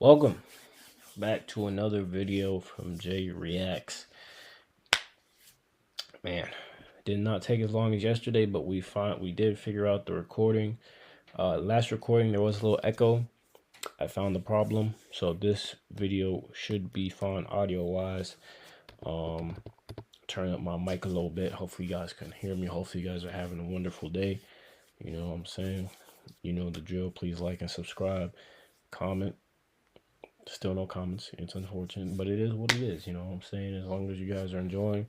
Welcome back to another video from Jay Reacts. Man, did not take as long as yesterday, but we did figure out the recording. Last recording there was a little echo. I found the problem, so this video should be fine audio wise. Turn up my mic a little bit. Hopefully you guys can hear me. Hopefully you guys are having a wonderful day. You know what I'm saying? You know the drill. Please like and subscribe, comment. Still no comments. It's unfortunate, but it is what it is. You know what I'm saying? As long as you guys are enjoying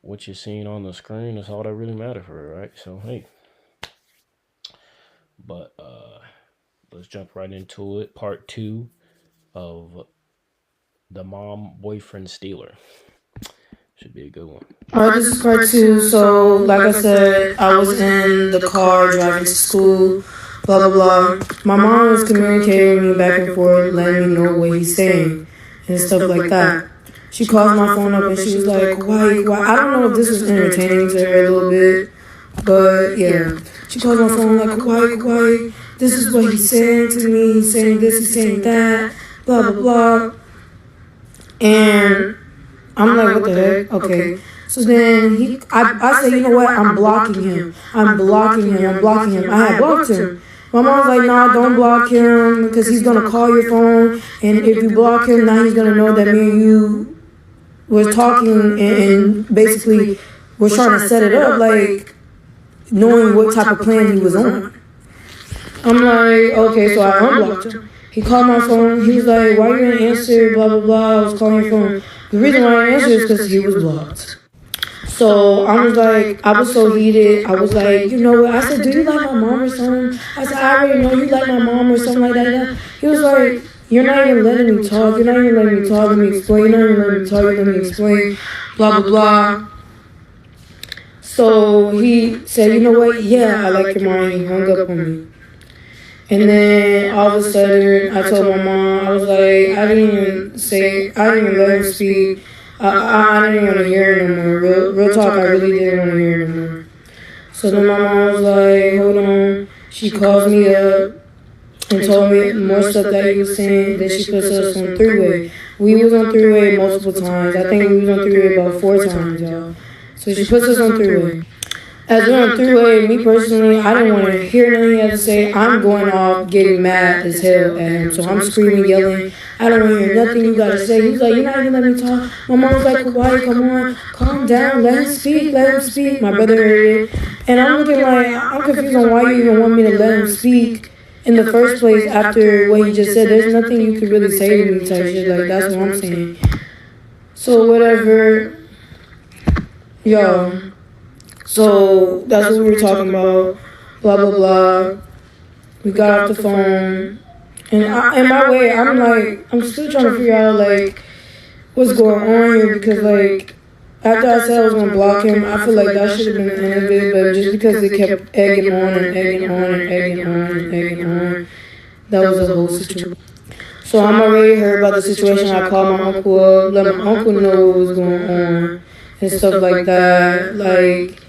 what you're seeing on the screen, that's all that really matters for it, right? So hey, but let's jump right into it. Part 2 of the mom boyfriend stealer. Should be a good one. Alright, this is part 2. So, like I said, I was in the car driving to school, blah, blah, blah. My mom was communicating with me back and forth, letting me know what he's saying and stuff like that. She called my phone up and she was like, why? I don't know if this was entertaining to her a little bit, but yeah. She called my phone like, why? This is what he's saying to me. He's saying this, he's saying that, blah, blah, blah. And I'm like, what the heck? Okay. So then I said, you know what? I'm blocking him. I had blocked him. My mom's like, nah, don't block him because he's going to call your phone. And if you block him, now he's going to know that me and you was talking and basically was trying to set it up, like knowing what type of plan he was on. I'm like, okay, so I unblocked him. He called my phone. He was like, why you didn't answer, blah, blah, blah. I was calling your phone. The reason why I answered is because he was blocked. So I was like, I was so heated. I was like, you know what? I said, do you like my mom or something? I said, I already know you like my mom or something like that. He was like, you're not even letting me talk. You're not even letting me talk. Let me explain. You're not even letting me talk. Let me explain. Blah, blah, blah. So he said, you know what? Yeah, I like your mom. He hung up on me. And then all of a sudden, I told my mom, I was like, I didn't even let him speak. I didn't even want to hear it no more. Real talk, I really didn't want to hear it no more. So then my mom was like, hold on. She calls me up and told me more stuff that he was saying. Then she puts us on three-way. We was on three-way multiple times. I think we was on three-way about 4 times, y'all. So she puts us on three-way. As we're on three-way, me personally, I didn't want to hear nothing he had to say. I'm going off getting mad as hell at him. So I'm screaming, yelling. I don't want to hear nothing you got to say. He was like, you're not even letting me talk. My mom was like, why? Come on. Calm down. Let him speak. Let him speak. My brother heard it. And I'm looking like, I'm confused on why you even want me to let him speak in the first place after what he just said. There's nothing you could really say to me type shit. Like, that's what I'm saying. So whatever. Yo. So that's what we were talking about, blah, blah, blah. We got off the phone. And in my way, I'm like, I'm still trying to figure out, like, what's going on here. Because, like, after I said I was going to block him, I feel like that should have been the end of it. But just because it kept egging on and egging on and egging on and egging on, that was the whole situation. So I'm already heard about the situation. I called my uncle up, let my uncle know what was going on and stuff like that. Like,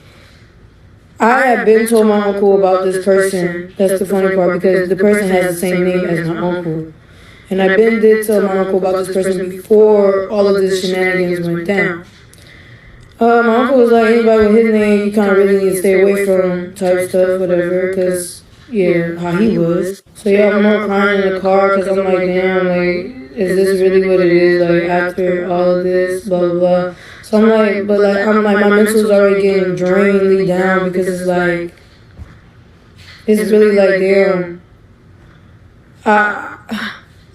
I had been told my uncle about this person. That's the funny part, because the person has the same name as my uncle. And I did tell my uncle about this person before all of this shenanigans went down. My uncle was like, anybody with his name, you kind of really need to stay away from type stuff, whatever, because, yeah, how he was. So, yeah, I'm all crying in the car because I'm like, damn, like, is this really what it is, like, after all of this, blah, blah, blah. So I'm like, but like, I'm like, my mental's already getting drainedly down because it's like, it's really like, damn,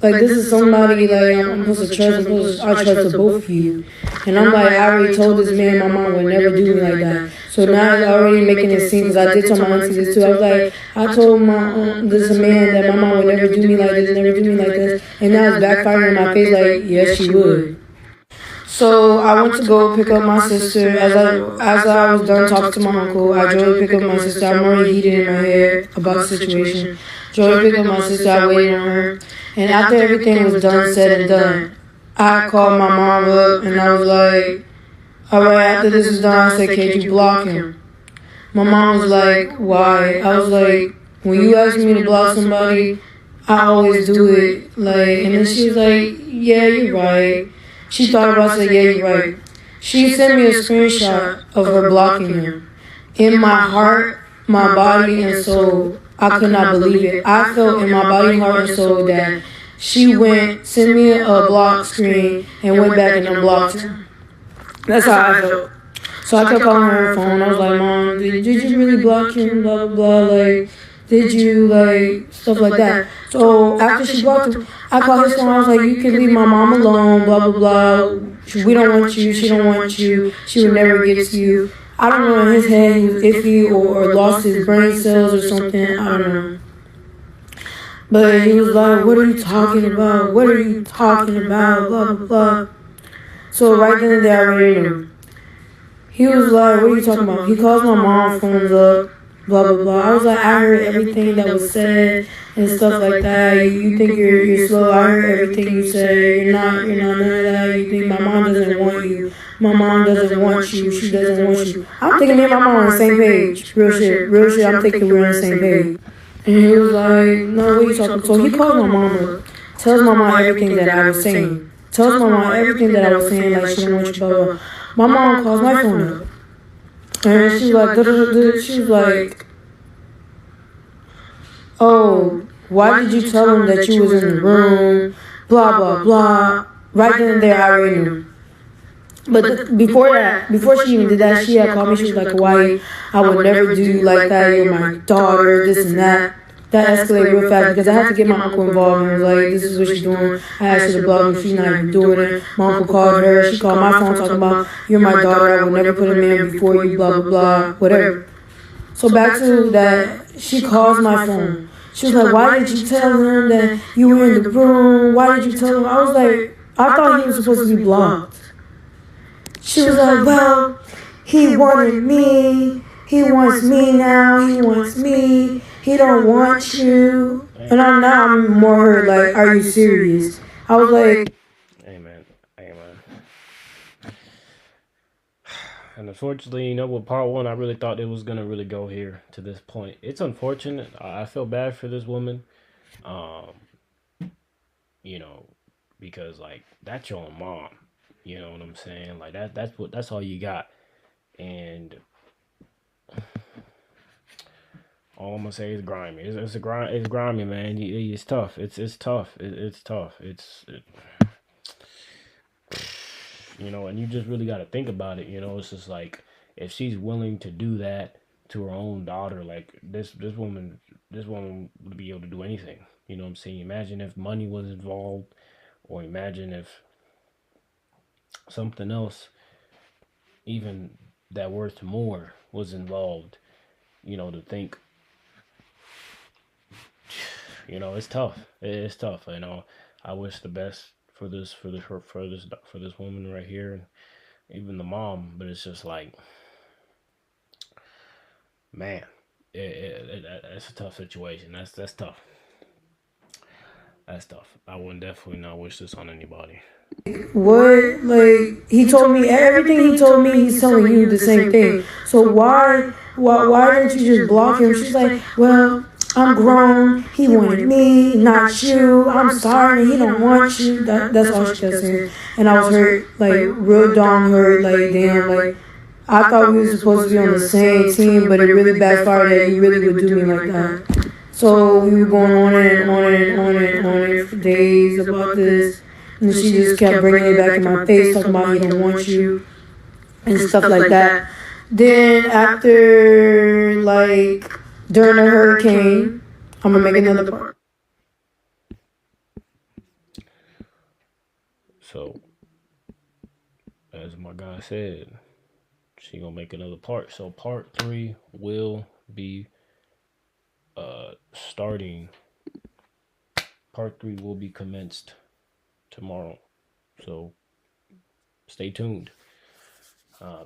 like, this is somebody, like, I'm supposed to trust, I trust both of you. And I'm like, I already told this man my mom would never do me like that. So now it's already making it seem, because I did tell my auntie this too. I was like, I told this man that my mom would never do me like this, never do me like this. And now it's backfiring in my face like, yes, she would. So I went to go pick up my sister. As I was done talking to my uncle, I drove to pick up my sister. I'm already heated in my head about the situation. Drove to pick up my sister. I waited on her. And after everything was done, said and done, I called my mom up and I was like, all right, after this is done, I said, can't you block him? My mom was like, why? I was like, when you ask me to block somebody, I always do it. Like, and then she was like, yeah, you're right. She thought about it, yeah, you're right. She sent me a screenshot of her blocking him. In my heart, my body, and soul, I could not believe it. I felt in my body, heart, and soul that she sent me a block screen, and went back and unblocked him. That's how I felt. So I kept calling her phone. I was like, Mom, did you really block him? Blah, blah, blah. Like, did you, like, stuff like that. So after she blocked him, I called his phone. I was like, you can leave my mom alone, blah, blah, blah. We don't want you. She don't want you. She would never get to you. I don't know, in his head, he was iffy or lost his brain cells or something. I don't know. But he was like, what are you talking about? What are you talking about? Blah, blah, blah. So right then and there, I already knew. He was like, what are you talking about? He calls my mom's phones up, blah, blah, blah. I was like, I heard everything that was said and stuff like that. You think you're slow. I heard everything you said. You're not none of that. You think my mom doesn't want you. My mom doesn't want you. She doesn't want you. I'm thinking me and my mom are on the same page. Real shit. Real shit. I'm thinking we're on the same page. And he was like, no, what are you talking about? So he calls my mom up, tells my mom everything that I was saying. Tells my mom everything that I was saying, like she don't want you, blah, blah, blah. My mom calls my phone up. And she was like, she was like, oh, why did you tell him that you was in the room? Blah, blah, blah. Right then and there, I already knew. But before she even did that, she had called me. She was like, Hawaii, I would never do you like that. You're my daughter, this and that. That escalated real fast because I had to get my uncle involved. And was like, this is what she's doing. I asked her to block me. She's not even doing it. My uncle called her. She called my phone talking about, you're my daughter. I would never put a man before you, blah, blah, blah, whatever. So back to that, she calls my phone. She was like, why did you tell him that you were in the room? Why did you tell him? I was like, I thought he was supposed to be blocked. She was like, well, he wanted me. He wants me now. He wants me. He don't want you. And I'm more hurt, like, are you serious? I was like, Amen. And unfortunately, with part one, I really thought it was gonna really go here to this point. It's unfortunate. I feel bad for this woman. Because like that's your mom. You know what I'm saying? Like that's all you got. And all I'm gonna say is grimy. It's grimy, man. It's tough. It's tough. It's tough. And you just really got to think about it. It's just like if she's willing to do that to her own daughter, like this woman would be able to do anything. You know what I'm saying? Imagine if money was involved, or imagine if something else, even that worth more, was involved. To think. It's tough. It's tough. I wish the best for this woman right here, and even the mom. But it's just like, man, it's a tough situation. That's tough. That's tough. I would definitely not wish this on anybody. What? Like, he told me everything he told me, he's telling you the same thing. So why don't you just block him? She's like, well, I'm grown. He wanted me, not you. I'm sorry. He don't want you. That's all she kept saying. And I was hurt, like, real darn hurt. Like, damn, like, I thought we were supposed to be on the same team, but it really backfired that you really would do me like that. So we were going on and on for days about this. And she just kept bringing it back in my face, talking about he don't want you and stuff like that. Then after, like, during a hurricane, I'm going to make another part. So, as my guy said, she going to make another part. So part 3 will be starting. Part 3 will be commenced tomorrow. So stay tuned.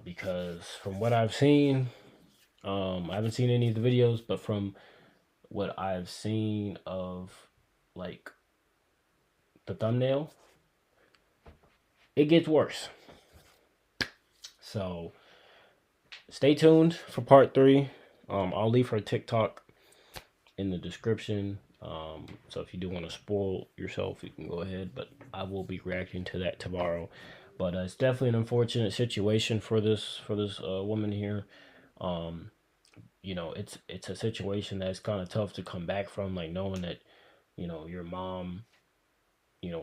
Because from what I've seen, I haven't seen any of the videos, but from what I've seen of, like, the thumbnail, it gets worse. So stay tuned for part 3. I'll leave her TikTok in the description. So if you do want to spoil yourself, you can go ahead, but I will be reacting to that tomorrow. But it's definitely an unfortunate situation for this woman here. Um, it's a situation that's kind of tough to come back from, like knowing that your mom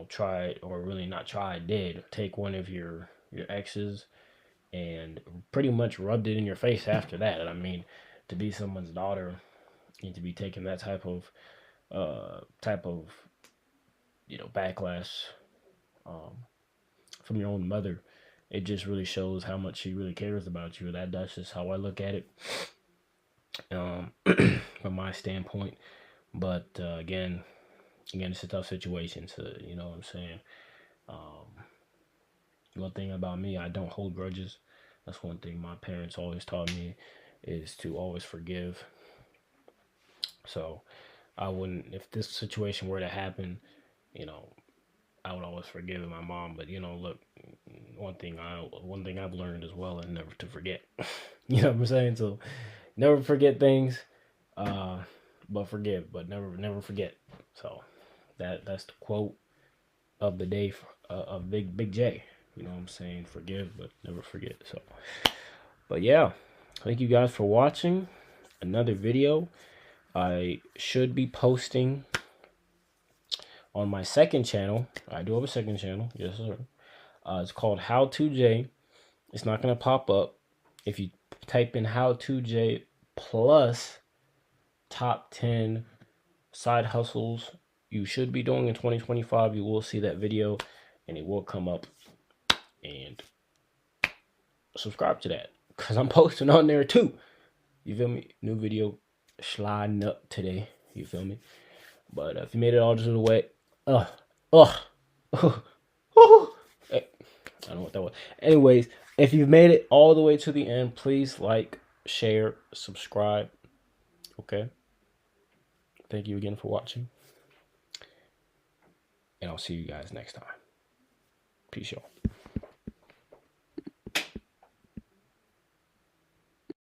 tried, or really not tried, did take one of your exes and pretty much rubbed it in your face after that. And I mean, to be someone's daughter and to be taking that type of backlash um, from your own mother, it just really shows how much she really cares about you. That's just how I look at it, um, from my standpoint. But again, it's a tough situation. So you know what I'm saying. Um, One thing about me, I don't hold grudges. That's one thing my parents always taught me, is to always forgive. So I wouldn't, if this situation were to happen, you know, I would always forgive my mom. But look, one thing I've learned as well is never to forget. You know what I'm saying? So never forget things, uh, but forgive, but never forget. So that's the quote of the day of Big J. You know what I'm saying? Forgive, but never forget. So, but yeah, thank you guys for watching another video. I should be posting on my second channel. I do have a second channel. Yes, sir. It's called How To J. It's not going to pop up. If you type in How To J plus top 10 side hustles you should be doing in 2025, you will see that video and it will come up. And subscribe to that, because I'm posting on there too. You feel me? New video sliding up today. You feel me? But if you made it all to the way, uh, uh, I don't know what that was. Anyways, if you've made it all the way to the end, please like, share, subscribe. Okay. Thank you again for watching. And I'll see you guys next time. Peace, y'all.